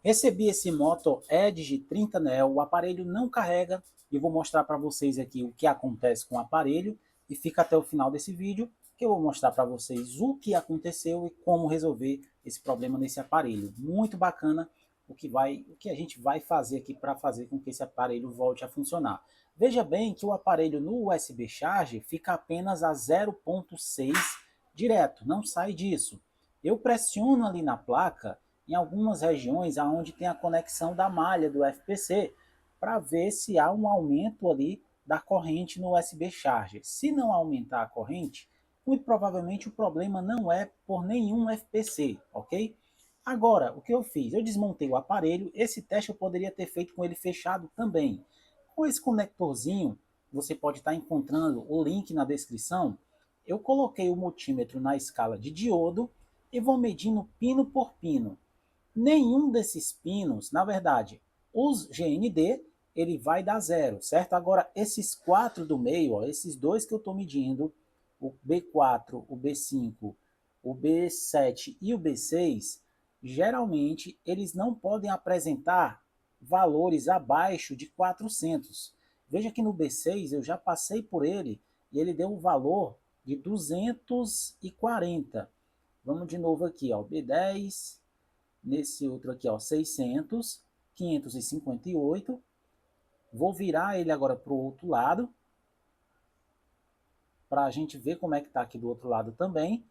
Recebi esse Moto Edge 30 Neo, o aparelho não carrega e vou mostrar para vocês aqui o que acontece com o aparelho e fica até o final desse vídeo que eu vou mostrar para vocês o que aconteceu e como resolver esse problema nesse aparelho. Muito bacana o que a gente vai fazer aqui para fazer com que esse aparelho volte a funcionar. Veja bem que o aparelho no USB Charge fica apenas a 0.6 direto, não sai disso. Eu pressiono ali na placa em algumas regiões onde tem a conexão da malha do FPC, para ver se há um aumento ali da corrente no USB Charger. Se não aumentar a corrente, muito provavelmente o problema não é por nenhum FPC, ok? Agora, o que eu fiz? Eu desmontei o aparelho, esse teste eu poderia ter feito com ele fechado também. Com esse conectorzinho, você pode estar encontrando o link na descrição, eu coloquei o multímetro na escala de diodo e vou medindo pino por pino. Nenhum desses pinos, na verdade, os GND, ele vai dar zero, certo? Agora, esses quatro do meio, ó, esses dois que eu estou medindo, o B4, o B5, o B7 e o B6, geralmente eles não podem apresentar valores abaixo de 400. Veja que no B6 eu já passei por ele e ele deu um valor de 240. Vamos de novo aqui, ó, B10, nesse outro aqui, ó, 600, 558. Vou virar ele agora para o outro lado, para a gente ver como é que está aqui do outro lado também.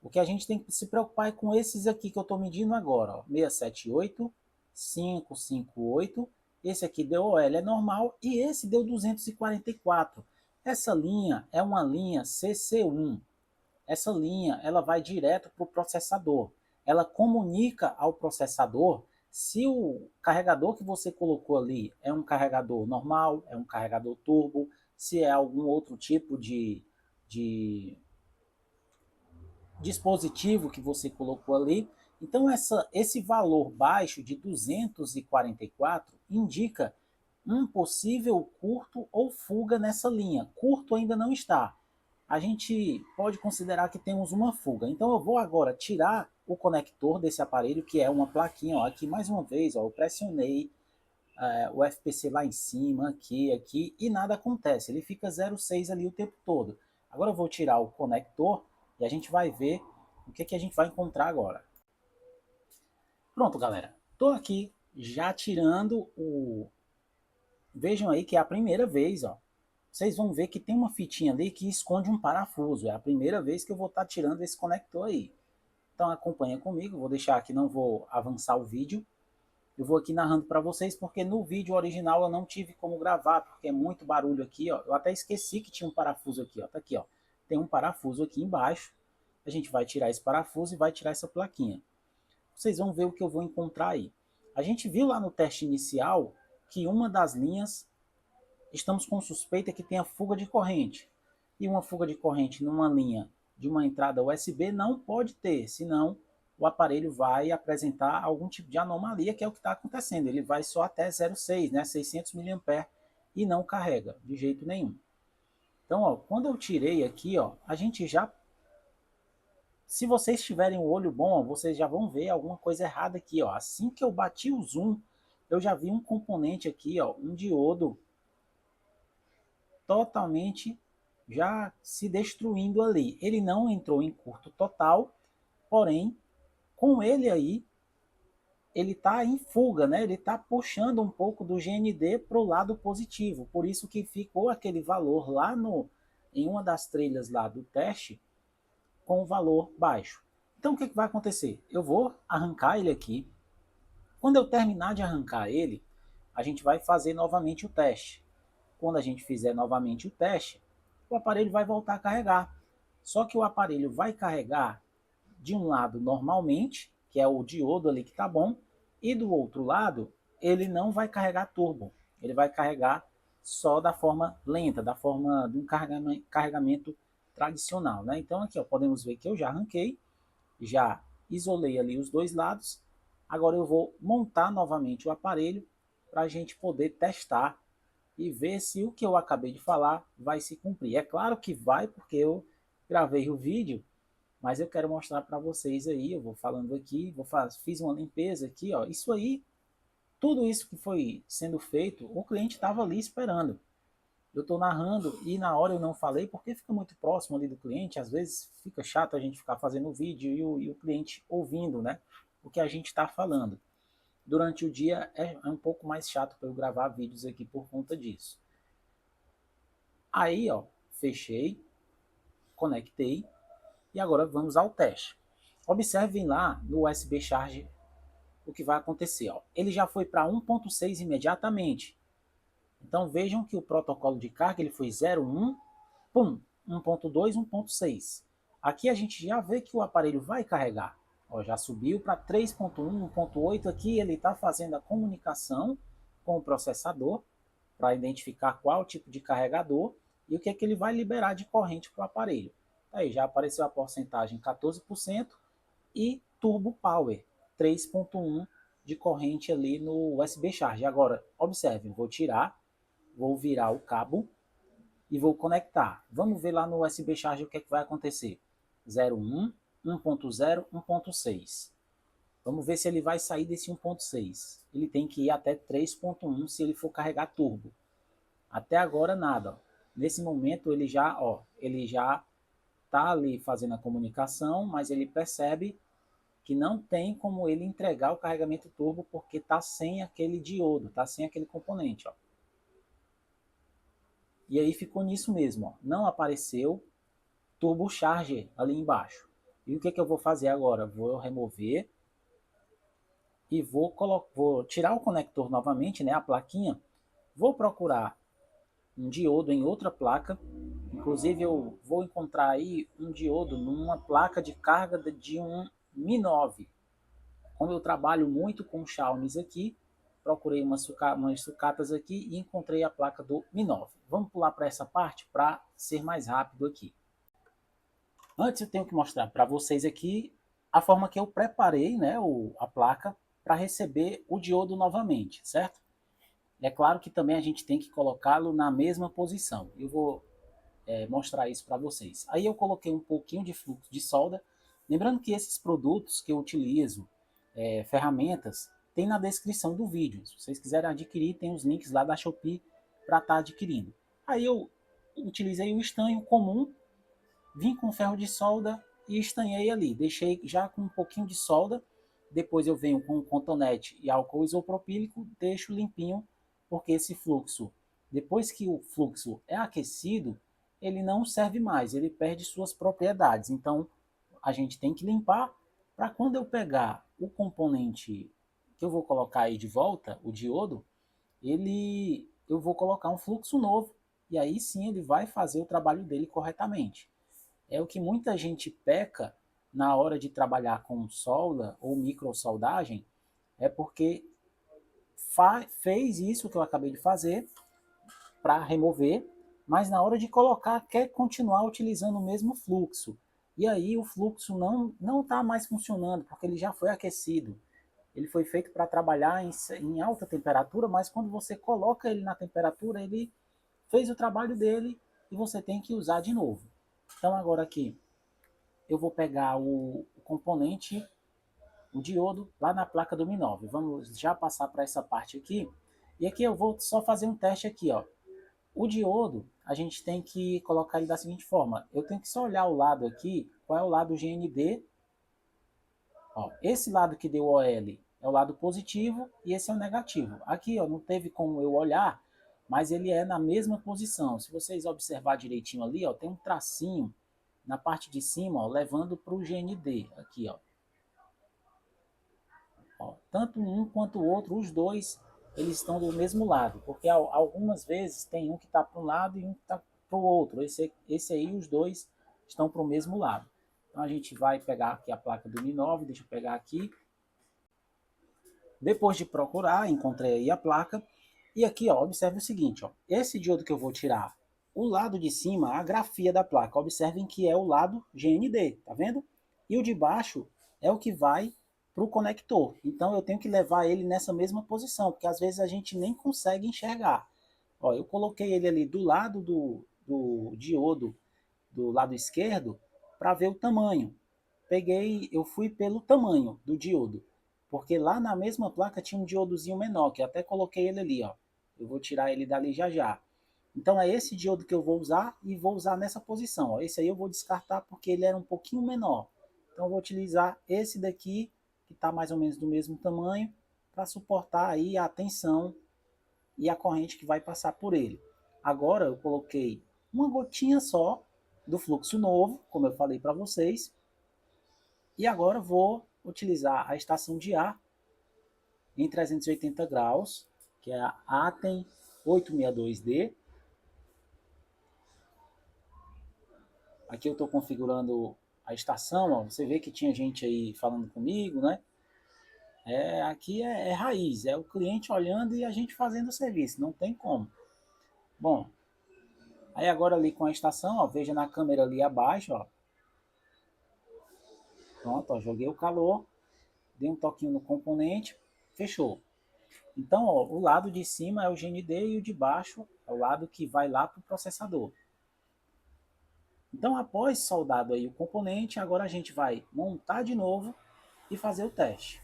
O que a gente tem que se preocupar é com esses aqui que eu estou medindo agora, ó, 678, 558, esse aqui deu OL é normal e esse deu 244. Essa linha é uma linha CC1. Essa linha ela vai direto para o processador. Ela comunica ao processador se o carregador que você colocou ali é um carregador normal, é um carregador turbo, se é algum outro tipo de dispositivo que você colocou ali. Então esse valor baixo de 244 indica um possível curto ou fuga nessa linha. Curto ainda não está. A gente pode considerar que temos uma fuga. Então eu vou agora tirar o conector desse aparelho, que é uma plaquinha. Ó, aqui mais uma vez, ó, eu pressionei o FPC lá em cima, aqui, e nada acontece. Ele fica 0,6 ali o tempo todo. Agora eu vou tirar o conector e a gente vai ver o que a gente vai encontrar agora. Pronto, galera. Estou aqui já tirando o... Vejam aí que é a primeira vez, ó. Vocês vão ver que tem uma fitinha ali que esconde um parafuso. É a primeira vez que eu vou estar tirando esse conector aí. Então acompanha comigo, vou deixar aqui, não vou avançar o vídeo. Eu vou aqui narrando para vocês, porque no vídeo original eu não tive como gravar, porque é muito barulho aqui, ó. Eu até esqueci que tinha um parafuso aqui, ó. Tá aqui, ó. Tem um parafuso aqui embaixo. A gente vai tirar esse parafuso e vai tirar essa plaquinha. Vocês vão ver o que eu vou encontrar aí. A gente viu lá no teste inicial que uma das linhas, estamos com suspeita que tenha fuga de corrente. E uma fuga de corrente numa linha de uma entrada USB não pode ter, senão o aparelho vai apresentar algum tipo de anomalia, que é o que está acontecendo. Ele vai só até 0,6, né, 600 mA, e não carrega de jeito nenhum. Então, ó, quando eu tirei aqui, ó, a gente já... Se vocês tiverem o olho bom, vocês já vão ver alguma coisa errada aqui, ó. Assim que eu bati o zoom, eu já vi um componente aqui, ó, um diodo totalmente já se destruindo ali. Ele não entrou em curto total, porém, com ele aí, ele está em fuga, né? Ele está puxando um pouco do GND para o lado positivo. Por isso que ficou aquele valor lá em uma das trilhas lá do teste com o valor baixo. Então o que vai acontecer? Eu vou arrancar ele aqui. Quando eu terminar de arrancar ele, a gente vai fazer novamente o teste. Quando a gente fizer novamente o teste, o aparelho vai voltar a carregar. Só que o aparelho vai carregar de um lado normalmente, que é o diodo ali que está bom, e do outro lado ele não vai carregar turbo. Ele vai carregar só da forma lenta, da forma de um carregamento tradicional, né? Então aqui ó, podemos ver que eu já arranquei, já isolei ali os dois lados. Agora eu vou montar novamente o aparelho para a gente poder testar e ver se o que eu acabei de falar vai se cumprir. É claro que vai, porque eu gravei o vídeo, mas eu quero mostrar para vocês aí, eu vou falando aqui, fiz uma limpeza aqui, ó. Isso aí Tudo isso que foi sendo feito, o cliente estava ali esperando. Eu estou narrando e na hora eu não falei porque fica muito próximo ali do cliente, às vezes fica chato a gente ficar fazendo vídeo e o cliente ouvindo, né, o que a gente está falando. Durante o dia é um pouco mais chato para eu gravar vídeos aqui por conta disso. Aí, ó, fechei, conectei e agora vamos ao teste. Observem lá no USB Charge o que vai acontecer. Ó. Ele já foi para 1.6 imediatamente. Então vejam que o protocolo de carga ele foi 0,1, pum, 1.2, 1.6. Aqui a gente já vê que o aparelho vai carregar. Ó, já subiu para 3.1, 1.8. Aqui ele está fazendo a comunicação com o processador para identificar qual tipo de carregador e o que é que ele vai liberar de corrente para o aparelho. Aí já apareceu a porcentagem 14% e Turbo Power 3.1 de corrente ali no USB Charge. Agora, observem, vou tirar, vou virar o cabo e vou conectar. Vamos ver lá no USB Charge o que é que vai acontecer. 0.1, 1.0, 1.6. Vamos ver se ele vai sair desse 1.6. Ele tem que ir até 3.1 se ele for carregar turbo. Até agora nada. Ó. Nesse momento ele já está ali fazendo a comunicação, mas ele percebe que não tem como ele entregar o carregamento turbo porque está sem aquele diodo, está sem aquele componente. Ó. E aí ficou nisso mesmo. Ó. Não apareceu turbo charger ali embaixo. E o que, que eu vou fazer agora? Vou remover e vou tirar o conector novamente, né, a plaquinha. Vou procurar um diodo em outra placa. Inclusive eu vou encontrar aí um diodo numa placa de carga de um Mi 9. Como eu trabalho muito com Xiaomi aqui, procurei umas sucatas aqui e encontrei a placa do Mi 9. Vamos pular para essa parte para ser mais rápido aqui. Antes eu tenho que mostrar para vocês aqui a forma que eu preparei, né, a placa para receber o diodo novamente, certo? É claro que também a gente tem que colocá-lo na mesma posição. Eu vou mostrar isso para vocês. Aí eu coloquei um pouquinho de fluxo de solda. Lembrando que esses produtos que eu utilizo, ferramentas, tem na descrição do vídeo. Se vocês quiserem adquirir, tem os links lá da Shopee para estar adquirindo. Aí eu utilizei o estanho comum, vim com ferro de solda e estanhei ali. Deixei já com um pouquinho de solda. Depois eu venho com cotonete e álcool isopropílico, deixo limpinho, porque esse fluxo, depois que o fluxo é aquecido, ele não serve mais, ele perde suas propriedades. Então, a gente tem que limpar para quando eu pegar o componente que eu vou colocar aí de volta, o diodo, eu vou colocar um fluxo novo e aí sim ele vai fazer o trabalho dele corretamente. É o que muita gente peca na hora de trabalhar com solda ou microsoldagem, é porque fez isso que eu acabei de fazer para remover, mas na hora de colocar quer continuar utilizando o mesmo fluxo. E aí o fluxo não está mais funcionando, porque ele já foi aquecido. Ele foi feito para trabalhar em alta temperatura, mas quando você coloca ele na temperatura, ele fez o trabalho dele e você tem que usar de novo. Então agora aqui, eu vou pegar o componente, o diodo, lá na placa do Mi 9. Vamos já passar para essa parte aqui. E aqui eu vou só fazer um teste aqui, ó. O diodo, a gente tem que colocar ele da seguinte forma. Eu tenho que só olhar o lado aqui, qual é o lado GND. Ó, esse lado que deu OL é o lado positivo e esse é o negativo. Aqui ó, não teve como eu olhar, mas ele é na mesma posição. Se vocês observar direitinho ali, ó, tem um tracinho na parte de cima, ó, levando para o GND. Aqui, ó. Ó, tanto um quanto o outro, os dois, eles estão do mesmo lado, porque algumas vezes tem um que está para um lado e um que está para o outro. Esse aí, os dois estão para o mesmo lado. Então a gente vai pegar aqui a placa do Mi 9, deixa eu pegar aqui. Depois de procurar, encontrei aí a placa. E aqui, ó, observe o seguinte, ó, esse diodo que eu vou tirar, o lado de cima, a grafia da placa, observem que é o lado GND, tá vendo? E o de baixo é o que vai para o conector. Então eu tenho que levar ele nessa mesma posição, porque às vezes a gente nem consegue enxergar. Ó, eu coloquei ele ali do lado do diodo, do lado esquerdo, para ver o tamanho. Eu fui pelo tamanho do diodo. porque lá na mesma placa tinha um diodozinho menor, que eu até coloquei ele ali, ó. Eu vou tirar ele dali já já. Então é esse diodo que eu vou usar e vou usar nessa posição, ó. Esse aí eu vou descartar porque ele era um pouquinho menor. Então eu vou utilizar esse daqui, que está mais ou menos do mesmo tamanho, para suportar aí a tensão e a corrente que vai passar por ele. Agora eu coloquei uma gotinha só do fluxo novo, como eu falei para vocês, e agora vou utilizar a estação de ar em 380 graus, que é a ATEM 862D. Aqui eu estou configurando a estação, ó. Você vê que tinha gente aí falando comigo, né? Aqui é raiz, é o cliente olhando e a gente fazendo o serviço, não tem como. Bom, aí agora ali com a estação, ó, veja na câmera ali abaixo, ó. Pronto, ó, joguei o calor, dei um toquinho no componente, fechou. Então, ó, o lado de cima é o GND e o de baixo é o lado que vai lá para o processador. Então, após soldado aí o componente, agora a gente vai montar de novo e fazer o teste.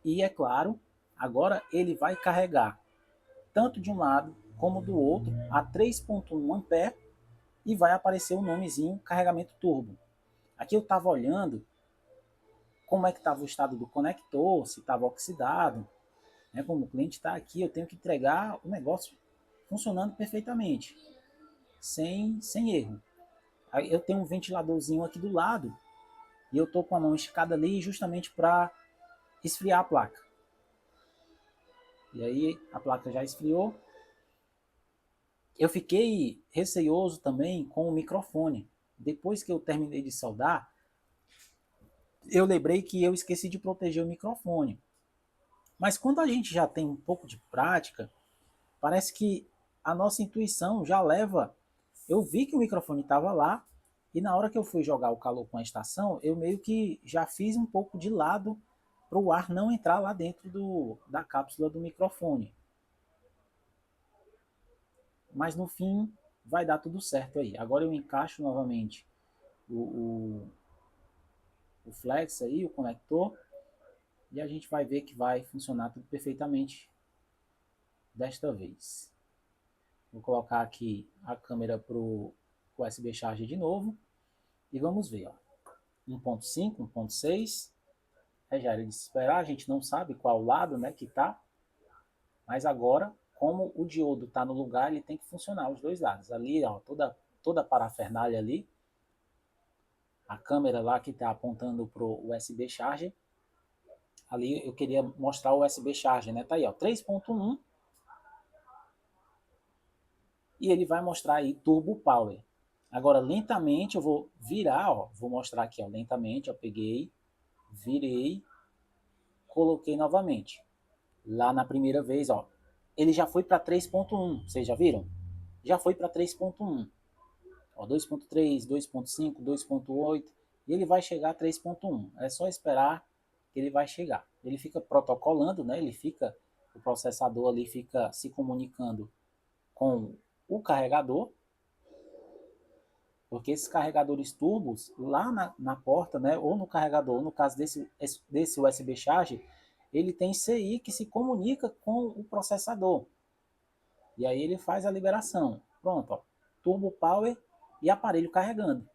E é claro, agora ele vai carregar tanto de um lado como do outro a 3.1 ampere e vai aparecer o nomezinho carregamento turbo. Aqui eu estava olhando como é que estava o estado do conector, se estava oxidado. Né? Como o cliente está aqui, eu tenho que entregar o negócio funcionando perfeitamente, sem erro. Aí eu tenho um ventiladorzinho aqui do lado e eu estou com a mão esticada ali justamente para esfriar a placa. E aí a placa já esfriou. Eu fiquei receoso também com o microfone. Depois que eu terminei de soldar, eu lembrei que eu esqueci de proteger o microfone. Mas quando a gente já tem um pouco de prática, parece que a nossa intuição já leva. Eu vi que o microfone estava lá e na hora que eu fui jogar o calor com a estação, eu meio que já fiz um pouco de lado para o ar não entrar lá dentro da cápsula do microfone. Mas no fim vai dar tudo certo aí. Agora eu encaixo novamente o flex aí, o conector, e a gente vai ver que vai funcionar tudo perfeitamente desta vez. Vou colocar aqui a câmera para o USB Charger de novo e vamos ver, ó. 1.5, 1.6, já era de se esperar, a gente não sabe qual lado, né, que tá, mas agora, como o diodo está no lugar, ele tem que funcionar os dois lados. Ali, ó, toda a parafernália ali, a câmera lá que está apontando para o USB Charger, ali eu queria mostrar o USB Charger, né, tá aí, ó, 3.1, e ele vai mostrar aí Turbo Power. Agora, lentamente, eu vou virar, ó, vou mostrar aqui, ó, lentamente, eu peguei, virei, coloquei novamente. Lá na primeira vez, ó, ele já foi para 3.1, vocês já viram? Já foi para 3.1. 2.3, 2.5, 2.8 e ele vai chegar a 3.1. É só esperar que ele vai chegar. Ele fica protocolando, né? O processador ali fica se comunicando com o carregador, porque esses carregadores turbos lá na porta, né? Ou no carregador, no caso desse USB Charge, ele tem CI que se comunica com o processador. E aí ele faz a liberação. Pronto, ó, Turbo Power e aparelho carregando.